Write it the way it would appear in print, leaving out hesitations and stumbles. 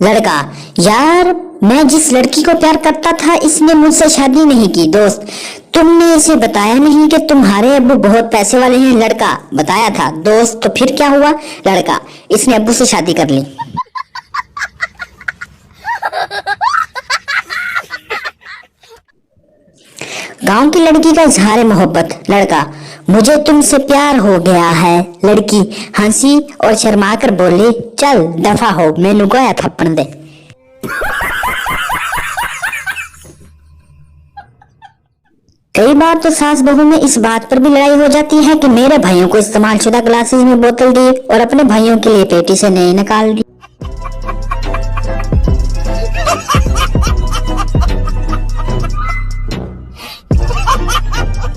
लड़का, यार मैं जिस लड़की को प्यार करता था इसने मुझसे शादी नहीं की। दोस्त, तुमने इसे बताया नहीं कि तुम्हारे अब्बू बहुत पैसे वाले हैं। लड़का, बताया था। दोस्त, तो फिर क्या हुआ? लड़का, इसने अब्बू से शादी कर ली। गांव की लड़की का इजहार मोहब्बत। लड़का, मुझे तुमसे प्यार हो गया है। लड़की हंसी और शर्मा कर बोली, चल दफा हो, मैनू गोया थप्पड़ दे। कई बार तो सास बहू में इस बात पर भी लड़ाई हो जाती है कि मेरे भाइयों को इस्तेमाल शुदा ग्लासेस में बोतल दी और अपने भाइयों के लिए पेटी से नए निकाल दी।